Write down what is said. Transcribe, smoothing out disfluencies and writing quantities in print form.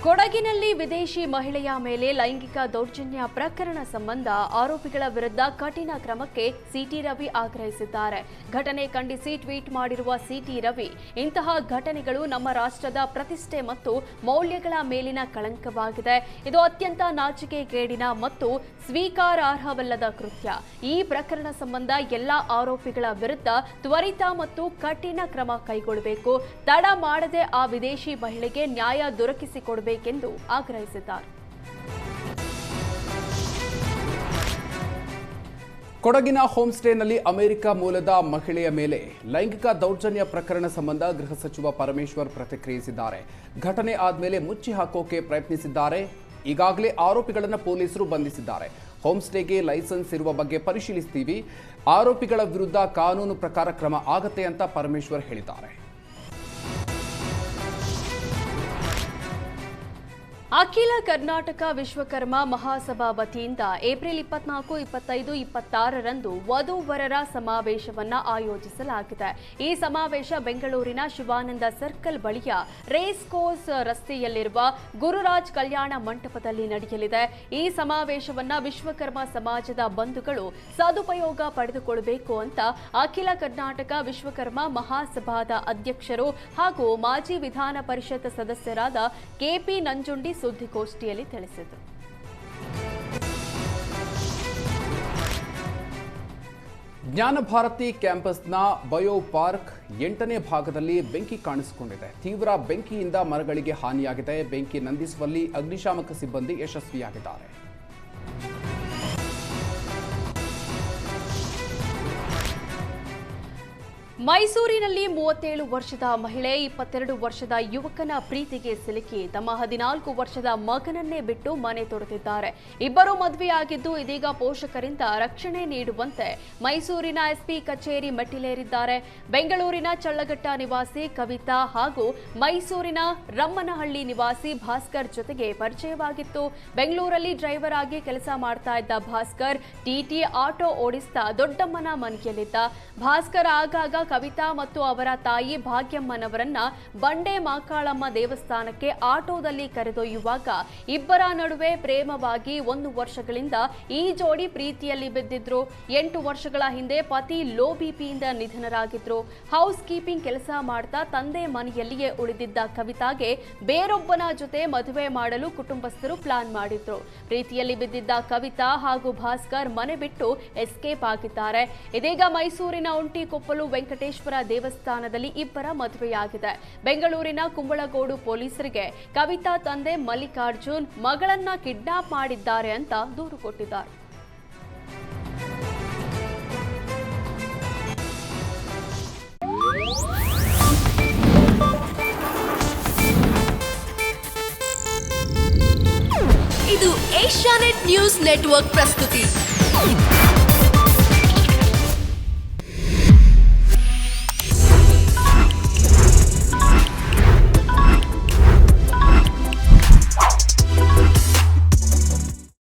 ಕೊಡಗಿನಲ್ಲಿ ವಿದೇಶಿ ಮಹಿಳೆಯ ಮೇಲೆ ಲೈಂಗಿಕ ದೌರ್ಜನ್ಯ ಪ್ರಕರಣ ಸಂಬಂಧ ಆರೋಪಿಗಳ ವಿರುದ್ಧ ಕಠಿಣ ಕ್ರಮಕ್ಕೆ ಸಿಟಿ ರವಿ ಆಗ್ರಹಿಸಿದ್ದಾರೆ. ಘಟನೆ ಖಂಡಿಸಿ ಟ್ವೀಟ್ ಮಾಡಿರುವ ಸಿಟಿ ರವಿ, ಇಂತಹ ಘಟನೆಗಳು ನಮ್ಮ ರಾಷ್ಟ್ರದ ಪ್ರತಿಷ್ಠೆ ಮತ್ತು ಮೌಲ್ಯಗಳ ಮೇಲಿನ ಕಳಂಕವಾಗಿದೆ. ಇದು ಅತ್ಯಂತ ನಾಚಿಕೆಗೇಡಿನ ಮತ್ತು ಸ್ವೀಕಾರಾರ್ಹವಲ್ಲದ ಕೃತ್ಯ. ಈ ಪ್ರಕರಣ ಸಂಬಂಧ ಎಲ್ಲಾ ಆರೋಪಿಗಳ ವಿರುದ್ಧ ತ್ವರಿತ ಮತ್ತು ಕಠಿಣ ಕ್ರಮ ಕೈಗೊಳ್ಳಬೇಕು. ತಡ ಮಾಡದೆ ಆ ವಿದೇಶಿ ಮಹಿಳೆಗೆ ನ್ಯಾಯ ದೊರಕಿಸಿಕೊಡಬೇಕೆಂದು ಆಗ್ರಹಿಸಿದ್ದಾರೆ. ಕೊಡಗಿನ ಹೋಮ್ ಸ್ಟೇನಲ್ಲಿ ಅಮೆರಿಕ ಮೂಲದ ಮಹಿಳೆಯ ಮೇಲೆ ಲೈಂಗಿಕ ದೌರ್ಜನ್ಯ ಪ್ರಕರಣ ಸಂಬಂಧ ಗೃಹ ಸಚಿವ ಪರಮೇಶ್ವರ್ ಪ್ರತಿಕ್ರಿಯಿಸಿದ್ದಾರೆ. ಘಟನೆ ಆದ್ಮೇಲೆ ಮುಚ್ಚಿ ಹಾಕೋಕೆ ಪ್ರಯತ್ನಿಸಿದ್ದಾರೆ. ಈಗಾಗಲೇ ಆರೋಪಿಗಳನ್ನು ಪೊಲೀಸರು ಬಂಧಿಸಿದ್ದಾರೆ. ಹೋಮ್ ಸ್ಟೇಗೆ ಲೈಸೆನ್ಸ್ ಇರುವ ಬಗ್ಗೆ ಪರಿಶೀಲಿಸ್ತೀವಿ. ಆರೋಪಿಗಳ ವಿರುದ್ಧ ಕಾನೂನು ಪ್ರಕಾರ ಕ್ರಮ ಆಗತ್ತೆ ಅಂತ ಪರಮೇಶ್ವರ್ ಹೇಳಿದ್ದಾರೆ. ಅಖಿಲ ಕರ್ನಾಟಕ ವಿಶ್ವಕರ್ಮ ಮಹಾಸಭಾ ವತಿಯಿಂದ ಏಪ್ರಿಲ್ 24, 25, 26ರಂದು ವಧು-ವರರ ಸಮಾವೇಶವನ್ನು ಆಯೋಜಿಸಲಾಗಿದೆ. ಈ ಸಮಾವೇಶ ಬೆಂಗಳೂರಿನ ಶಿವಾನಂದ ಸರ್ಕಲ್ ಬಳಿಯ ರೇಸ್ ಕೋರ್ಸ್ ರಸ್ತೆಯಲ್ಲಿರುವ ಗುರುರಾಜ್ ಕಲ್ಯಾಣ ಮಂಟಪದಲ್ಲಿ ನಡೆಯಲಿದೆ. ಈ ಸಮಾವೇಶವನ್ನು ವಿಶ್ವಕರ್ಮ ಸಮಾಜದ ಬಂಧುಗಳು ಸದುಪಯೋಗ ಪಡೆದುಕೊಳ್ಳಬೇಕು ಅಂತ ಅಖಿಲ ಕರ್ನಾಟಕ ವಿಶ್ವಕರ್ಮ ಮಹಾಸಭಾದ ಅಧ್ಯಕ್ಷರು ಹಾಗೂ ಮಾಜಿ ವಿಧಾನ ಪರಿಷತ್ ಸದಸ್ಯರಾದ ಕೆಪಿ ನಂಜುಂಡಿ ಸುದ್ದಿಗೋಷ್ಠಿಯಲ್ಲಿ ತಿಳಿಸಿದರು. ಜ್ಞಾನಭಾರತಿ ಕ್ಯಾಂಪಸ್ನ ಬಯೋ ಪಾರ್ಕ್ 8ನೇ ಭಾಗದಲ್ಲಿ ಬೆಂಕಿ ಕಾಣಿಸಿಕೊಂಡಿದೆ. ತೀವ್ರ ಬೆಂಕಿಯಿಂದ ಮರಗಳಿಗೆ ಹಾನಿಯಾಗಿದೆ. ಬೆಂಕಿ ನಂದಿಸುವಲ್ಲಿ ಅಗ್ನಿಶಾಮಕ ಸಿಬ್ಬಂದಿ ಯಶಸ್ವಿಯಾಗಿದ್ದಾರೆ. ಮೈಸೂರಿನಲ್ಲಿ 37 ವರ್ಷದ ಮಹಿಳೆ 22 ವರ್ಷದ ಯುವಕನ ಪ್ರೀತಿಗೆ ಸಿಲುಕಿ ತಮ್ಮ 14 ವರ್ಷದ ಮಗನನ್ನೇ ಬಿಟ್ಟು ಮನೆ ತೊರೆದಿದ್ದಾರೆ. ಇಬ್ಬರು ಮದುವೆಯಾಗಿದ್ದು ಇದೀಗ ಪೋಷಕರಿಂದ ರಕ್ಷಣೆ ನೀಡುವಂತೆ ಮೈಸೂರಿನ ಎಸ್ಪಿ ಕಚೇರಿ ಮೆಟ್ಟಿಲೇರಿದ್ದಾರೆ. ಬೆಂಗಳೂರಿನ ಚಳ್ಳಘಟ್ಟ ನಿವಾಸಿ ಕವಿತಾ ಹಾಗೂ ಮೈಸೂರಿನ ರಮ್ಮನಹಳ್ಳಿ ನಿವಾಸಿ ಭಾಸ್ಕರ್ ಜೊತೆಗೆ ಪರಿಚಯವಾಗಿತ್ತು. ಬೆಂಗಳೂರಲ್ಲಿ ಡ್ರೈವರ್ ಆಗಿ ಕೆಲಸ ಮಾಡ್ತಾ ಇದ್ದ ಭಾಸ್ಕರ್ ಟಿಟಿ ಆಟೋ ಓಡಿಸ್ತಾ ದೊಡ್ಡಮ್ಮನ ಮನೆಯಲ್ಲಿದ್ದ. ಭಾಸ್ಕರ್ ಆಗಾಗ ಕವಿತಾ ಮತ್ತು ಅವರ ತಾಯಿ ಭಾಗ್ಯಮ್ಮನವರನ್ನ ಬಂಡೆ ಮಾಕಾಳಮ್ಮ ದೇವಸ್ಥಾನಕ್ಕೆ ಆಟೋದಲ್ಲಿ ಕರೆದೊಯ್ಯುವಾಗ ಇಬ್ಬರ ನಡುವೆ ಪ್ರೇಮವಾಗಿ 1 ವರ್ಷಗಳಿಂದ ಈ ಜೋಡಿ ಪ್ರೀತಿಯಲ್ಲಿ ಬಿದ್ದಿದ್ರು. 8 ವರ್ಷಗಳ ಹಿಂದೆ ಪತಿ ಲೋ ಬಿಪಿಯಿಂದ ನಿಧನರಾಗಿದ್ರು. ಹೌಸ್ ಕೀಪಿಂಗ್ ಕೆಲಸ ಮಾಡ್ತಾ ತಂದೆ ಮನೆಯಲ್ಲಿಯೇ ಉಳಿದಿದ್ದ ಕವಿತಾಗೆ ಬೇರೊಬ್ಬನ ಜೊತೆ ಮದುವೆ ಮಾಡಲು ಕುಟುಂಬಸ್ಥರು ಪ್ಲಾನ್ ಮಾಡಿದ್ರು. ಪ್ರೀತಿಯಲ್ಲಿ ಬಿದ್ದಿದ್ದ ಕವಿತಾ ಹಾಗೂ ಭಾಸ್ಕರ್ ಮನೆ ಬಿಟ್ಟು ಎಸ್ಕೇಪ್ ಆಗಿದ್ದಾರೆ. ಇದೀಗ ಮೈಸೂರಿನ ಒಂಟಿಕೊಪ್ಪಲು ವೆಂಕಟೇಶ್ವರ ದೇವಸ್ಥಾನದಲ್ಲಿ ಇಬ್ಬರ ಮದುವೆಯಾಗಿದೆ. ಬೆಂಗಳೂರಿನ ಕುಂಬಳಗೋಡು ಪೊಲೀಸರಿಗೆ ಕವಿತಾ ತಂದೆ ಮಲ್ಲಿಕಾರ್ಜುನ್ ಮಗಳನ್ನ ಕಿಡ್ನಾಪ್ ಮಾಡಿದ್ದಾರೆ ಅಂತ ದೂರು ಕೊಟ್ಟಿದ್ದಾರೆ. ಇದು ಏಷ್ಯಾನೆಟ್ ನ್ಯೂಸ್ ನೆಟ್ವರ್ಕ್ ಪ್ರಸ್ತುತಿ.